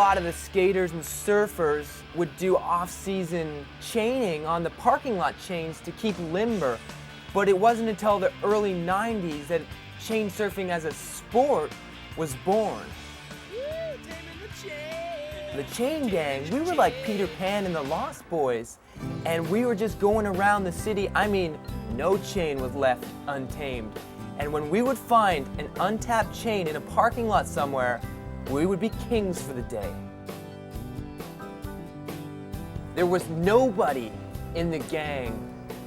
lot of the skaters and surfers would do off-season chaining on the parking lot chains to keep limber. But it wasn't until the early 90s that chain surfing as a sport was born. The chain gang, we were like Peter Pan and the Lost Boys, and we were just going around the city. I mean, no chain was left untamed. And when we would find an untapped chain in a parking lot somewhere, we would be kings for the day. There was nobody in the gang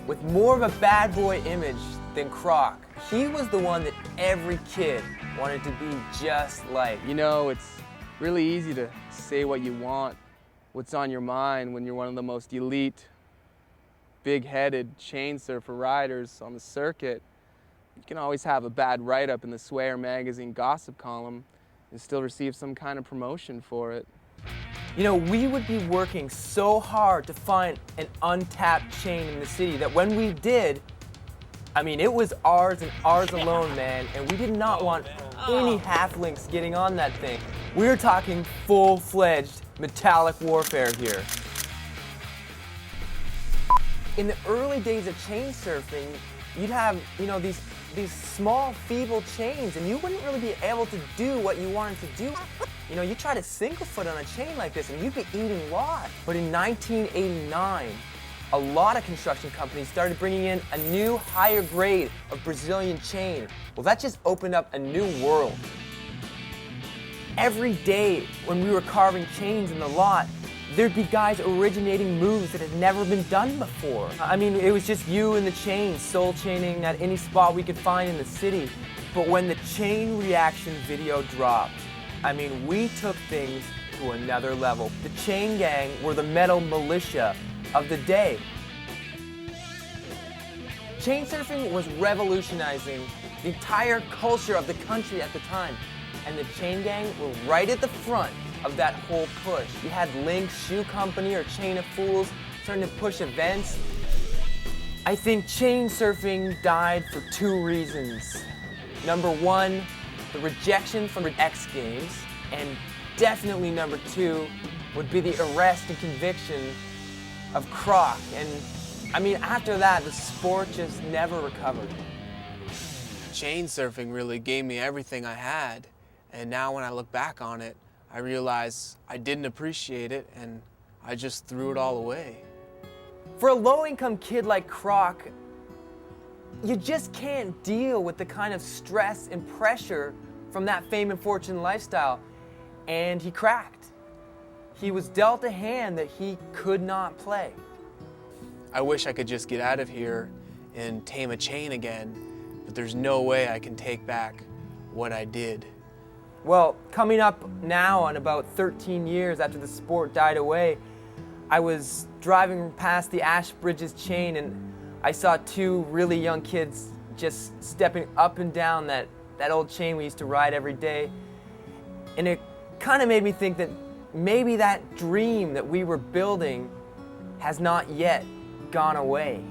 with more of a bad boy image than Croc. He was the one that every kid wanted to be just like. You know, it's really easy to say what you want, what's on your mind when you're one of the most elite, big-headed chain surfer riders on the circuit. You can always have a bad write-up in the Swear magazine gossip column and still receive some kind of promotion for it. You know, we would be working so hard to find an untapped chain in the city that when we did, I mean, it was ours and ours alone, man, and we did not want any halflings getting on that thing. We were talking full-fledged metallic warfare here. In the early days of chain surfing, you'd have, you know, these small, feeble chains, and you wouldn't really be able to do what you wanted to do. You know, you try to single foot on a chain like this, and you'd be eating lost. But in 1989, a lot of construction companies started bringing in a new, higher grade of Brazilian chain. Well, that just opened up a new world. Every day when we were carving chains in the lot, there'd be guys originating moves that had never been done before. I mean, it was just you and the chain, soul chaining at any spot we could find in the city. But when the chain reaction video dropped, I mean, we took things to another level. The chain gang were the metal militia of the day. Chain surfing was revolutionizing the entire culture of the country at the time, and the chain gang were right at the front of that whole push. You had Link Shoe Company or Chain of Fools starting to push events. I think chain surfing died for two reasons. Number one, the rejection from the X Games, and definitely number two would be the arrest and conviction of Croc. And I mean, after that, the sport just never recovered. Chain surfing really gave me everything I had, and now when I look back on it, I realize I didn't appreciate it and I just threw it all away. For a low-income kid like Croc, you just can't deal with the kind of stress and pressure from that fame and fortune lifestyle, and he cracked. He was dealt a hand that he could not play. I wish I could just get out of here and tame a chain again, but there's no way I can take back what I did. Well, coming up now on about 13 years after the sport died away, I was driving past the Ashbridges chain and I saw two really young kids just stepping up and down that old chain we used to ride every day. And it kind of made me think that maybe that dream that we were building has not yet gone away.